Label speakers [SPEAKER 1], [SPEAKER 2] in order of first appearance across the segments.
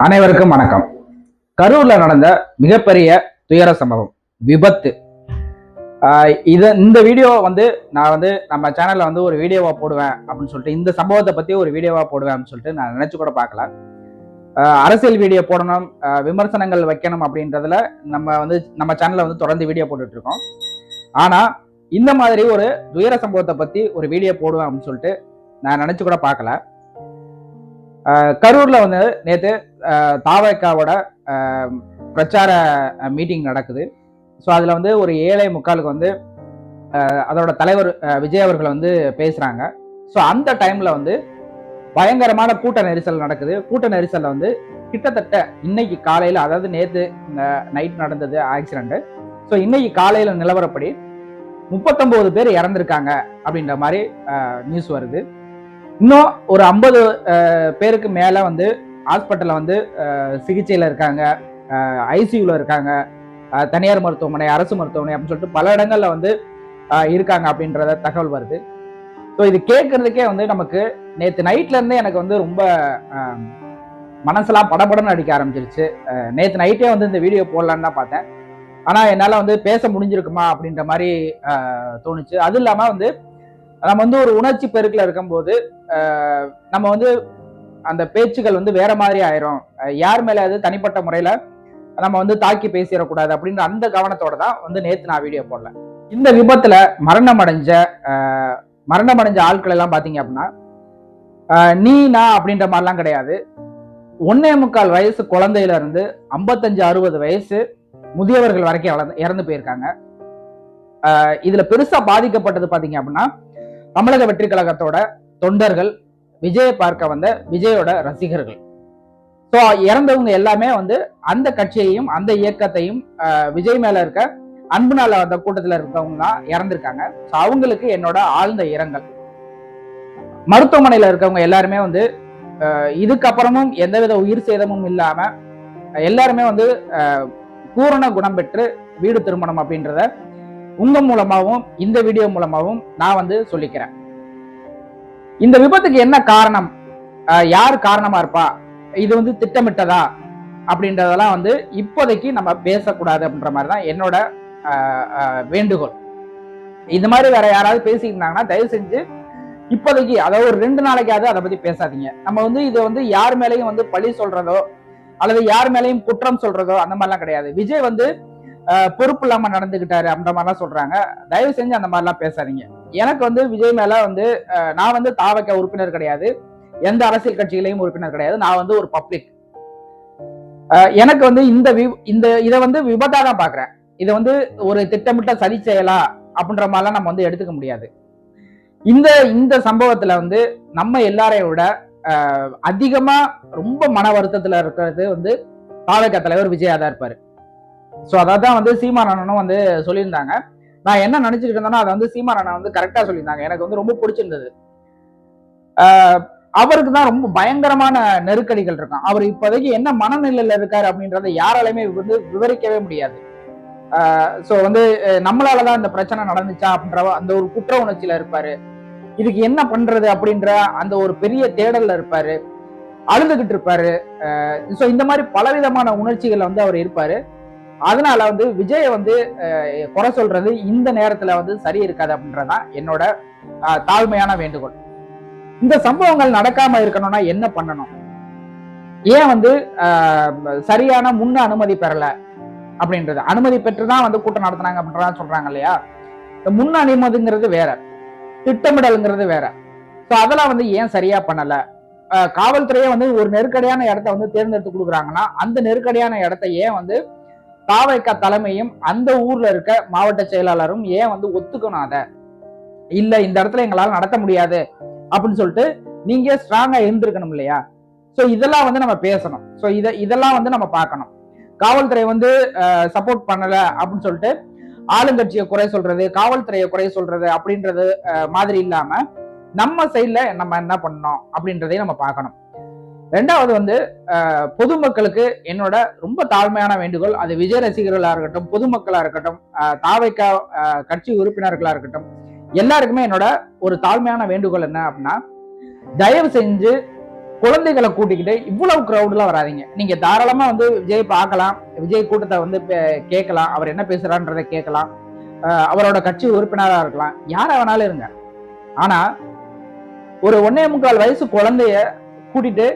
[SPEAKER 1] அனைவருக்கும் வணக்கம். கரூர்ல நடந்த மிகப்பெரிய துயர சம்பவம், விபத்து. இந்த வீடியோ நான் நம்ம சேனல்ல ஒரு வீடியோவா போடுவேன் அப்படின்னு சொல்லிட்டு, இந்த சம்பவத்தை பத்தி ஒரு வீடியோவா போடுவேன் அப்படின்னு சொல்லிட்டு நான் நினைச்சு கூட பார்க்கல. அரசியல் வீடியோ போடணும், விமர்சனங்கள் வைக்கணும் அப்படின்றதுல நம்ம சேனல்ல தொடர்ந்து வீடியோ போட்டுட்டு இருக்கோம். ஆனா இந்த மாதிரி ஒரு துயர சம்பவத்தை பத்தி ஒரு வீடியோ போடுவேன் அப்படின்னு சொல்லிட்டு நான் நினைச்சு கூட பார்க்கல. கரூர்ல நேத்து தாவக்காவோட பிரச்சார மீட்டிங் நடக்குது. ஸோ அதுல ஒரு 7:45 அதோட தலைவர் விஜய் அவர்கள் பேசுறாங்க. ஸோ அந்த டைம்ல பயங்கரமான கூட்ட நெரிசல் நடக்குது. கூட்ட நெரிசல்ல கிட்டத்தட்ட இன்னைக்கு காலையில, அதாவது நேத்து நைட் நடந்தது ஆக்சிடென்ட். ஸோ இன்னைக்கு காலையில நிலவரப்படி 39 பேர் இறந்திருக்காங்க அப்படின்ற மாதிரி நியூஸ் வருது. இன்னும் ஒரு 50 பேருக்கு மேல ஹாஸ்பிட்டல்ல சிகிச்சையில இருக்காங்க, ஐசியூல இருக்காங்க, தனியார் மருத்துவமனை, அரசு மருத்துவமனை அப்படின்னு சொல்லிட்டு பல இடங்கள்ல இருக்காங்க அப்படின்றத தகவல் வருது. ஸோ இது கேட்கறதுக்கே நமக்கு நேற்று நைட்ல இருந்தே எனக்கு ரொம்ப மனசெல்லாம் படபடன்னு அடிக்க ஆரம்பிச்சிருச்சு. நேற்று நைட்டே இந்த வீடியோ போடலான்னு தான் பார்த்தேன். ஆனா என்னால பேச முடிஞ்சிருக்குமா அப்படின்ற மாதிரி தோணுச்சு. அது இல்லாம நம்ம ஒரு உணர்ச்சி பெருக்கில் இருக்கும்போது நம்ம அந்த பேச்சுகள் வேற மாதிரி ஆயிரும். யார் மேல அது தனிப்பட்ட முறையில நம்ம தாக்கி பேசிடக்கூடாது அப்படின்ற அந்த கவனத்தோட தான் நேத்து நான் வீடியோ போடல. இந்த விபத்துல மரணம் அடைஞ்ச ஆட்கள் எல்லாம் பாத்தீங்க அப்படின்னா நீ நான் அப்படின்ற மாதிரிலாம் கிடையாது. 1.25 வயசு குழந்தையில இருந்து 55-60 வயசு முதியவர்கள் வரைக்கும் இறந்து போயிருக்காங்க. இதுல பெருசா பாதிக்கப்பட்டது பாத்தீங்க அப்படின்னா தமிழக வெற்றி கழகத்தோட தொண்டர்கள், விஜயை பார்க்க வந்த விஜயோட ரசிகர்கள். ஸோ இறந்தவங்க எல்லாமே அந்த கட்சியையும் அந்த இயக்கத்தையும் விஜய் மேல இருக்க அன்பு நாள் அந்த கூட்டத்தில் இருக்கவங்க தான் இறந்திருக்காங்க. ஸோ அவங்களுக்கு என்னோட ஆழ்ந்த இரங்கல். மருத்துவமனையில இருக்கவங்க எல்லாருமே இதுக்கப்புறமும் எந்தவித உயிர் சேதமும் இல்லாம எல்லாருமே பூரண குணம் பெற்று வீடு திருமணம் அப்படின்றத உங்க மூலமாகவும் இந்த வீடியோ மூலமாகவும் நான் சொல்லிக்கிறேன். இந்த விபத்துக்கு என்ன காரணம், யார் காரணமா இருப்பா, இது திட்டமிட்டதா அப்படின்றதெல்லாம் இப்போதைக்கு நம்ம பேசக்கூடாது அப்படின்ற மாதிரி தான் என்னோட வேண்டுகோள். இந்த மாதிரி வேற யாராவது பேசிட்டு இருந்தாங்கன்னா தயவு செஞ்சு இப்போதைக்கு, அதாவது ஒரு 2 நாளைக்காவது அதை பத்தி பேசாதீங்க. நம்ம இது யார் மேலையும் பழி சொல்றதோ அல்லது யார் மேலையும் குற்றம் சொல்றதோ அந்த மாதிரிலாம் கிடையாது. விஜய் பொறுப்பு இல்லாம நடந்துகிட்டாரு அப்படின்ற மாதிரிலாம் சொல்றாங்க. தயவு செஞ்சு அந்த மாதிரிலாம் பேசாதீங்க. எனக்கு விஜய் மேல நான் தாவக உறுப்பினர் கிடையாது, எந்த அரசியல் கட்சிகளையும் உறுப்பினர் கிடையாது. நான் ஒரு பப்ளிக். எனக்கு இதை விபத்தா தான் பாக்குறேன். இதை ஒரு திட்டமிட்ட சதி செயலா அப்படின்ற மாதிரிலாம் நம்ம எடுத்துக்க முடியாது. இந்த சம்பவத்துல நம்ம எல்லாரையும் விட அதிகமா ரொம்ப மன வருத்தத்துல இருக்கிறது தாவக தலைவர் விஜயா தான் இருப்பாரு. சோ அதான் சீமான் அண்ணனும் சொல்லியிருந்தாங்க. நான் என்ன நினைச்சுக்கிட்டு இருந்தேன்னா அதை சீமான் அண்ணன் கரெக்டா சொல்லியிருந்தாங்க. எனக்கு ரொம்ப பிடிச்சிருந்தது. அவருக்கு தான் ரொம்ப பயங்கரமான நெருக்கடிகள் இருக்கான். அவர் இப்போதைக்கு என்ன மனநிலையில இருக்காரு அப்படின்றத யாராலையுமே விவரிக்கவே முடியாது. சோ நம்மளாலதான் இந்த பிரச்சனை நடந்துச்சா அப்படின்ற அந்த ஒரு குற்ற உணர்ச்சியில இருப்பாரு. இதுக்கு என்ன பண்றது அப்படின்ற அந்த ஒரு பெரிய தேடல்ல இருப்பாரு, அழுதுகிட்டு இருப்பாரு. சோ இந்த மாதிரி பலவிதமான உணர்ச்சிகள் அவர் இருப்பாரு. அதனால விஜய குறை சொல்றது இந்த நேரத்துல சரி இருக்காது அப்படின்றதான் என்னோட தாழ்மையான வேண்டுகோள். இந்த சம்பவங்கள் நடக்காம இருக்கணும்னா என்ன பண்ணணும், ஏன் சரியான முன்ன அனுமதி பெறல அப்படின்றது, அனுமதி பெற்றுதான் கூட்டம் நடத்தினாங்க அப்படின்றதான் சொல்றாங்க இல்லையா. இந்த முன்ன அனுமதிங்கிறது வேற, திட்டமிடல்ங்கிறது வேற. சோ அதெல்லாம் ஏன் சரியா பண்ணல. காவல்துறையே ஒரு நெருக்கடியான இடத்த தேர்ந்தெடுத்து கொடுக்குறாங்கன்னா அந்த நெருக்கடியான இடத்த ஏன் தாவக தலைமையும் அந்த ஊர்ல இருக்க மாவட்ட செயலாளரும் ஏன் ஒத்துக்கணும், அத இல்ல இந்த இடத்துல எங்களால நடத்த முடியாது அப்படின்னு சொல்லிட்டு நீங்க ஸ்ட்ராங்கா இருந்திருக்கணும் இல்லையா. சோ இதெல்லாம் நம்ம பேசணும். சோ இதெல்லாம் நம்ம பார்க்கணும். காவல்துறை சப்போர்ட் பண்ணல அப்படின்னு சொல்லிட்டு ஆளுங்கட்சியை குறை சொல்றது, காவல்துறையை குறை சொல்றது அப்படின்றது மாதிரி இல்லாம நம்ம சைட்ல நம்ம என்ன பண்ணணும் அப்படின்றதையும் நம்ம பார்க்கணும். ரெண்டாவது பொதுமக்களுக்கு என்னோட ரொம்ப தாழ்மையான வேண்டுகோள், அது விஜய் ரசிகர்களா இருக்கட்டும், பொதுமக்களா இருக்கட்டும், தாவக கட்சி உறுப்பினர்களா இருக்கட்டும், எல்லாருக்குமே என்னோட ஒரு தாழ்மையான வேண்டுகோள் என்ன அப்படின்னா, தயவு செஞ்சு குழந்தைகளை கூட்டிக்கிட்டு இவ்வளவு கிரௌட்ல வராதிங்க. நீங்க தாராளமா வந்து விஜய் பார்க்கலாம், விஜய் கூட்டத்தை வந்து கேட்கலாம், அவர் என்ன பேசுறான்றதை கேட்கலாம், அவரோட கட்சி உறுப்பினரா இருக்கலாம், யாரா வேணாலும் இருங்க. ஆனா ஒரு 1.25 வயசு குழந்தைய கூட்டிட்டு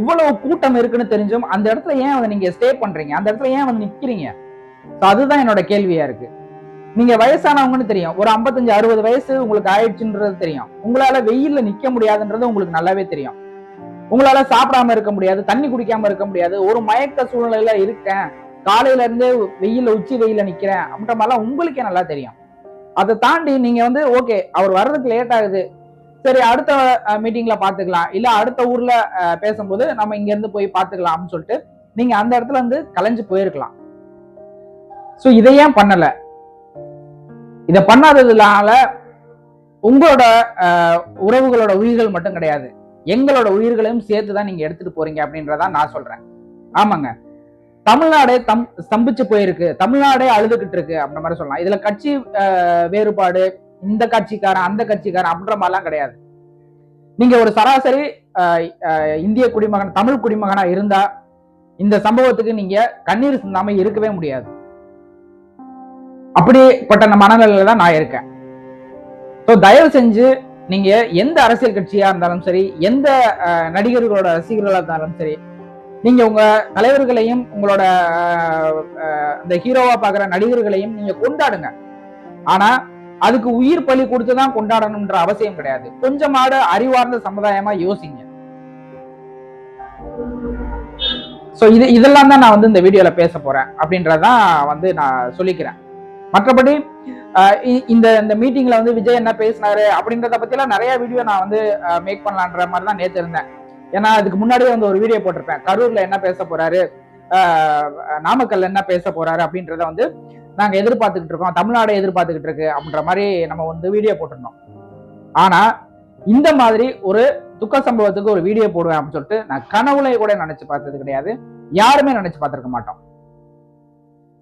[SPEAKER 1] இவ்வளவு கூட்டம் இருக்குன்னு தெரிஞ்சும் அந்த இடத்துல ஏன் வந்து நீங்க ஸ்டே பண்றீங்க, அந்த இடத்துல ஏன் வந்து நிக்கிறீங்க? அதுதான் என்னோட கேள்வியா இருக்கு. நீங்க வயசானவங்கன்னு தெரியும், ஒரு 55-60 வயசு உங்களுக்கு ஆயிடுச்சுன்றது தெரியும், உங்களால வெயில்ல நிக்க முடியாதுன்றது உங்களுக்கு நல்லாவே தெரியும், உங்களால சாப்பிடாம இருக்க முடியாது, தண்ணி குடிக்காம இருக்க முடியாது, ஒரு மயக்க சூழ்நிலையில இருக்கேன், காலையில இருந்தே வெயில்ல உச்சி வெயில நிக்கிறேன் அப்படின்ற மாதிரிலாம் உங்களுக்கே நல்லா தெரியும். அதை தாண்டி நீங்க வந்து ஓகே அவர் வர்றதுக்கு லேட் ஆகுது, சரி அடுத்த மீட்டிங்ல பாத்துக்கலாம், இல்ல அடுத்த ஊர்ல பேசும்போது நம்ம இங்க இருந்து போய் பாத்துக்கலாம் அப்படின்னு சொல்லிட்டு நீங்க அந்த இடத்துல இருந்து கலைஞ்சு போயிருக்கலாம். சோ இதை ஏன் பண்ணல? இதை பண்ணாததுனால உங்களோட உறவுகளோட உயிர்கள் மட்டும் கிடையாது, எங்களோட உயிர்களையும் சேர்த்துதான் நீங்க எடுத்துட்டு போறீங்க அப்படின்றதான் நான் சொல்றேன். ஆமாங்க, தமிழ்நாடே ஸ்தம்பிச்சு போயிருக்கு, தமிழ்நாடே அழுதுகிட்டு இருக்கு அப்படின்ற மாதிரி சொல்லலாம். இதுல கட்சி வேறுபாடு, இந்த கட்சிக்காரன் அந்த கட்சிக்காரன் அப்படின்ற மாதிரிலாம் கிடையாது. நீங்க ஒரு சராசரி இந்திய குடிமகன், தமிழ் குடிமகனா இருந்தா இந்த சம்பவத்துக்கு நீங்க கண்ணீர் சிந்தாம இருக்கவே முடியாது. அப்படிப்பட்ட மனநிலையில தான் நான் இருக்கேன். தயவு செஞ்சு நீங்க எந்த அரசியல் கட்சியா இருந்தாலும் சரி, எந்த நடிகர்களோட ரசிகர்களா இருந்தாலும் சரி, நீங்க உங்க தலைவர்களையும் உங்களோட இந்த ஹீரோவா பாக்குற நடிகர்களையும் நீங்க கொண்டாடுங்க. ஆனா அதுக்கு உயிர் பலி கொடுத்துதான் கொண்டாடணும்ன்ற அவசியம் கிடையாது. கொஞ்சமாட அறிவார்ந்த சமுதாயமா யோசிங்க. இதெல்லாம் தான் நான் வந்து இந்த வீடியோல பேச போறேன் அப்படின்றதான் வந்து நான் சொல்லிக்கிறேன். மற்றபடி இந்த மீட்டிங்ல வந்து விஜய் என்ன பேசினாரு அப்படின்றத பத்தி எல்லாம் நிறைய வீடியோ நான் வந்து மேக் பண்ணலான்ற மாதிரி தான் நேத்து இருந்தேன். ஏன்னா அதுக்கு முன்னாடியே வந்து ஒரு வீடியோ போட்டிருப்பேன், கரூர்ல என்ன பேச போறாரு, நாமக்கல்ல என்ன பேச போறாரு அப்படின்றத வந்து நாங்க எதிர்பார்த்துக்கிட்டு இருக்கோம், தமிழ்நாடு எதிர்பார்த்துக்கிட்டு இருக்கு அப்படின்ற மாதிரி நம்ம வந்து வீடியோ போட்டிருந்தோம். ஆனா இந்த மாதிரி ஒரு துக்க சம்பவத்துக்கு ஒரு வீடியோ போடுவேன் அப்படின்னு சொல்லிட்டு நான் கனவுல கூட நினைச்சு பார்த்தது கிடையாது, யாருமே நினைச்சு பார்த்திருக்க மாட்டோம்.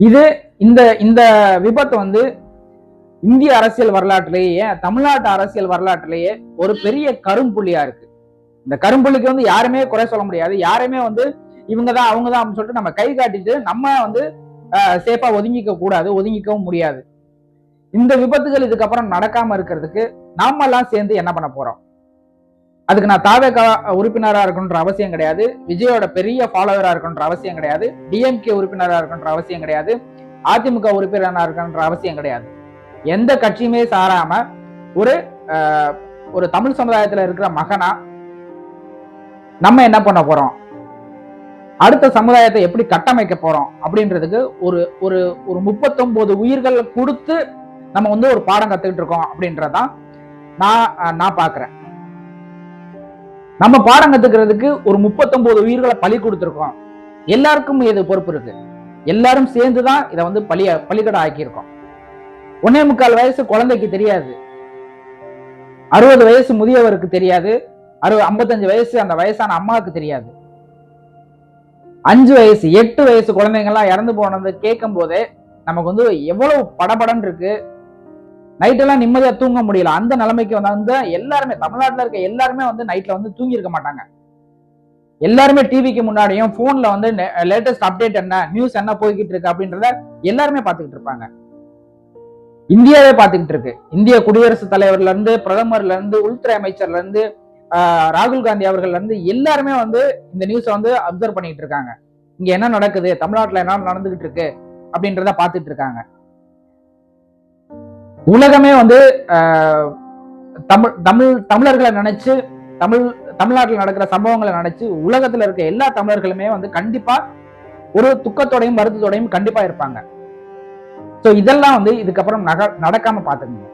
[SPEAKER 1] இது இந்த விபத்து வந்து இந்திய அரசியல் வரலாற்றிலேயே, தமிழ்நாட்டு அரசியல் வரலாற்றிலேயே ஒரு பெரிய கரும்புள்ளியா இருக்கு. இந்த கரும்புள்ளிக்கு வந்து யாருமே குறை சொல்ல முடியாது, யாருமே வந்து இவங்கதான் அவங்கதான் அப்படின்னு சொல்லிட்டு நம்ம கை காட்டிட்டு நம்ம வந்து சேஃபா ஒதுங்கிக்க கூடாது, ஒதுங்கிக்கவும் முடியாது. இந்த விபத்துகள் இதுக்கப்புறம் நடக்காம இருக்கிறதுக்கு நாம எல்லாம் சேர்ந்து என்ன பண்ண போறோம்? அதுக்கு நான் தாவேகா உறுப்பினரா இருக்கணுன்ற அவசியம் கிடையாது, விஜயோட பெரிய ஃபாலோவரா இருக்கணுன்ற அவசியம் கிடையாது, டிஎம்கே உறுப்பினரா இருக்கணுன்ற அவசியம் கிடையாது, அதிமுக உறுப்பினரா இருக்கணுன்ற அவசியம் கிடையாது. எந்த கட்சியுமே சாராம ஒரு தமிழ் சமுதாயத்துல இருக்கிற மகனா நம்ம என்ன பண்ண போறோம், அடுத்த சமுதாயத்தை எப்படி கட்டமைக்க போறோம் அப்படின்றதுக்கு ஒரு ஒரு ஒரு 39 உயிர்கள் கொடுத்து நம்ம வந்து ஒரு பாடம் கத்துக்கிட்டு இருக்கோம் அப்படின்றதான் நான் பாக்குறேன். நம்ம பாடம் கத்துக்கிறதுக்கு ஒரு 39 உயிர்களை பலி கொடுத்துருக்கோம். எல்லாருக்கும் இது பொறுப்பு இருக்கு, எல்லாரும் சேர்ந்துதான் இதை வந்து பலிகடை ஆக்கியிருக்கோம். 1.25 வயசு குழந்தைக்கு தெரியாது, 60 வயசு முதியவருக்கு தெரியாது, 55 வயசு அந்த வயசான அம்மாவுக்கு தெரியாது, 5 வயசு 8 வயசு குழந்தைங்கள்லாம் இறந்து போனது கேட்கும் போதே நமக்கு வந்து எவ்வளவு படபடன்னு இருக்கு. நைட்டெல்லாம் நிம்மதியா தூங்க முடியல, அந்த நிலைமைக்கு வந்து எல்லாருமே தமிழ்நாட்டில் இருக்க எல்லாருமே வந்து நைட்ல வந்து தூங்கி இருக்க மாட்டாங்க. எல்லாருமே டிவிக்கு முன்னாடியும் போன்ல வந்து லேட்டஸ்ட் அப்டேட் என்ன, நியூஸ் என்ன போய்கிட்டு இருக்கு அப்படின்றத எல்லாருமே பார்த்துக்கிட்டு இருப்பாங்க. இந்தியாவே பார்த்துக்கிட்டு இருக்கு. இந்திய குடியரசுத் தலைவர்ல இருந்து, பிரதமர்ல இருந்து, உள்துறை அமைச்சர்ல இருந்து, ராகுல் காந்தி அவர்கள்ல இருந்து எல்லாருமே வந்து இந்த நியூஸை வந்து அப்சர்வ் பண்ணிட்டு இருக்காங்க. இங்க என்ன நடக்குது, தமிழ்நாட்டுல என்ன நடந்துகிட்டு இருக்கு அப்படின்றத பார்த்துட்டு இருக்காங்க. உலகமே வந்து தமிழர்களை நினைச்சு, தமிழ்நாட்டில் நடக்கிற சம்பவங்களை நினைச்சு உலகத்துல இருக்க எல்லா தமிழர்களுமே வந்து கண்டிப்பா ஒரு துக்கத்தோடையும் வருத்தத்தோடையும் கண்டிப்பா இருப்பாங்க. இதெல்லாம் வந்து இதுக்கப்புறம் நடக்காம பாத்துக்கங்க.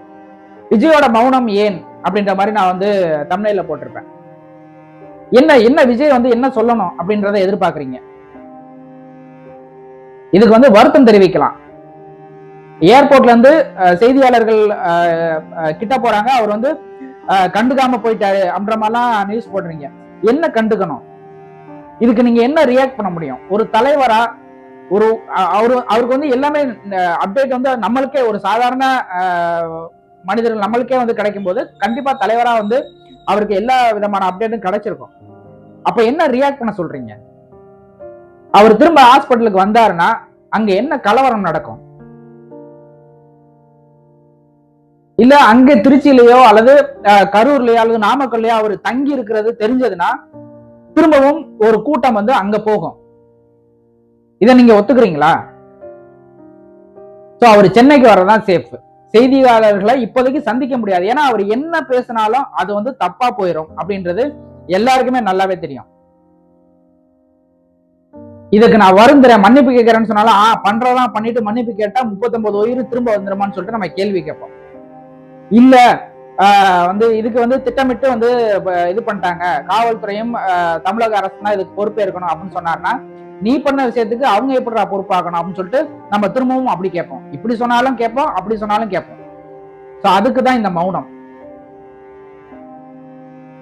[SPEAKER 1] விஜயோட மௌனம் ஏன் அப்படின்ற மாதிரி நான் வந்து தம்ப்நெயில்ல போட்டிருப்பேன். என்ன விஜய் வந்து என்ன சொல்லணும் அப்படின்றத எதிர்பார்க்கறீங்க? இதுக்கு வந்து வருத்தம் தெரிவிக்கலாம். ஏர்போர்ட்ல இருந்து செய்தியாளர்கள் கிட்ட போறாங்க, அவர் வந்து கண்டுக்காம போயிட்டாரு அப்படின்ற மாதிரிலாம் நியூஸ் போடுறீங்க. என்ன கண்டுக்கணும்? இதுக்கு நீங்க என்ன ரியாக்ட் பண்ண முடியும்? ஒரு தலைவரா அவருக்கு வந்து எல்லாமே அப்டேட் வந்து நம்மளுக்கே, ஒரு சாதாரண மனிதர்கள் நம்மளுக்கே வந்து கிடைக்கும் போது கண்டிப்பா தலைவரா வந்து அவருக்கு எல்லா விதமான அப்டேட்டும் கிடைச்சிருக்கும். அப்ப என்ன ரியாக்ட் பண்ண சொல்றீங்க? அவர் திரும்ப ஹாஸ்பிட்டலுக்கு வந்தாருன்னா அங்க என்ன கலவரம் நடக்கும்? இல்ல அங்க திருச்சியிலயோ அல்லது கரூர்லயோ அல்லது நாமக்கல்லையோ அவர் தங்கி இருக்கிறது தெரிஞ்சதுன்னா திரும்பவும் ஒரு கூட்டம் வந்து அங்க போகும். இதை நீங்க ஒத்துக்கிறீங்களா? சோ அவர் சென்னைக்கு வரதான் சேஃப். செய்தியாளர்களை இப்போதைக்கு சந்திக்க முடியாது. ஏன்னா அவர் என்ன பேசினாலும் அது வந்து தப்பா போயிடும் அப்படின்றது எல்லாருக்குமே நல்லாவே தெரியும். இதுக்கு நான் வருந்துறேன், மன்னிப்பு கேட்கிறேன்னு சொன்னாலும் பண்றதெல்லாம் பண்ணிட்டு மன்னிப்பு கேட்டா 39 உயிர் திரும்ப வந்துருமான்னு சொல்லிட்டு நம்ம கேள்வி கேட்போம். இல்ல வந்து இதுக்கு வந்து திட்டமிட்டு வந்து இது பண்ணிட்டாங்க, காவல்துறையும் தமிழக அரசு தான் இதுக்கு பொறுப்பேற்கணும் அப்படின்னு சொன்னார்னா நீ பண்ண விஷயத்துக்கு அவங்க எப்படி பொறுப்பாக்கணும் அப்படின்னு சொல்லிட்டு நம்ம திரும்பவும் அப்படி கேட்போம். இப்படி சொன்னாலும் கேட்போம், அப்படி சொன்னாலும் கேட்போம். சோ அதுக்குதான் இந்த மௌனம்.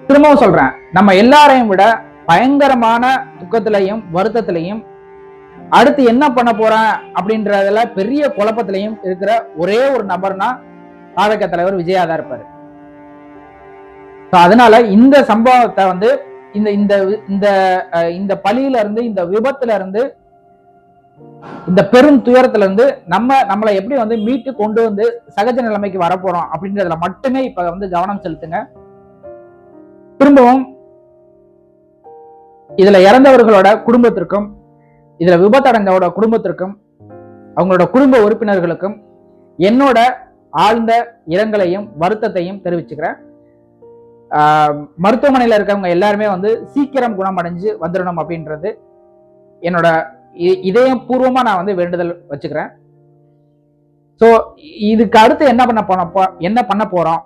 [SPEAKER 1] திரும்பவும் சொல்றேன், நம்ம எல்லாரையும் விட பயங்கரமான துக்கத்திலையும் வருத்தத்திலையும் அடுத்து என்ன பண்ண போறேன் அப்படின்றதுல பெரிய குழப்பத்திலையும் இருக்கிற ஒரே ஒரு நபர்னா தாவேகா தலைவர் விஜயா தான் இருப்பாரு. அதனால இந்த சம்பவத்தை வந்து இந்த இந்த இந்த இந்த பழியில இருந்து, இந்த விபத்துல இருந்து, இந்த பெரும் துயரத்துல இருந்து நம்மளை எப்படி வந்து மீட்டு கொண்டு வந்து சகஜ நிலைமைக்கு வரப்போறோம் அப்படின்றதுல மட்டுமே இப்ப வந்து கவனம் செலுத்துங்க. திரும்பவும் இதுல இறந்தவர்களோட குடும்பத்திற்கும், இதுல விபத்தடைந்தவோட குடும்பத்திற்கும், அவங்களோட குடும்ப உறுப்பினர்களுக்கும் என்னோட ஆழ்ந்த இரங்கலையும் வருத்தத்தையும் தெரிவிச்சுக்கிறேன். மருத்துவமனையில இருக்கவங்க எல்லாருமே வந்து சீக்கிரம் குணமடைஞ்சு வந்துடணும் அப்படின்றது என்னோட இதயம் பூர்வமா நான் வந்து வேண்டுதல் வச்சுக்கிறேன். சோ இதுக்கு அடுத்து என்ன பண்ண போறோம்,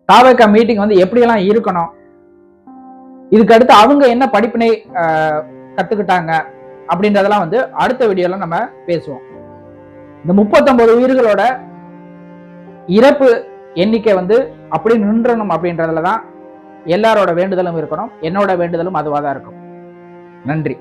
[SPEAKER 1] தாவேகா மீட்டிங் வந்து எப்படியெல்லாம் இருக்கணும், இதுக்கு அடுத்து அவங்க என்ன படிப்பினை கத்துக்கிட்டாங்க அப்படின்றதெல்லாம் வந்து அடுத்த வீடியோல நம்ம பேசுவோம். இந்த 39 உயிர்களோட இறப்பு எண்ணிக்கை வந்து அப்படி நின்றணும் அப்படின்றதுலதான் எல்லாரோட வேண்டுதலும் இருக்கணும். என்னோட வேண்டுதலும் அதுவாதான் இருக்கும். நன்றி.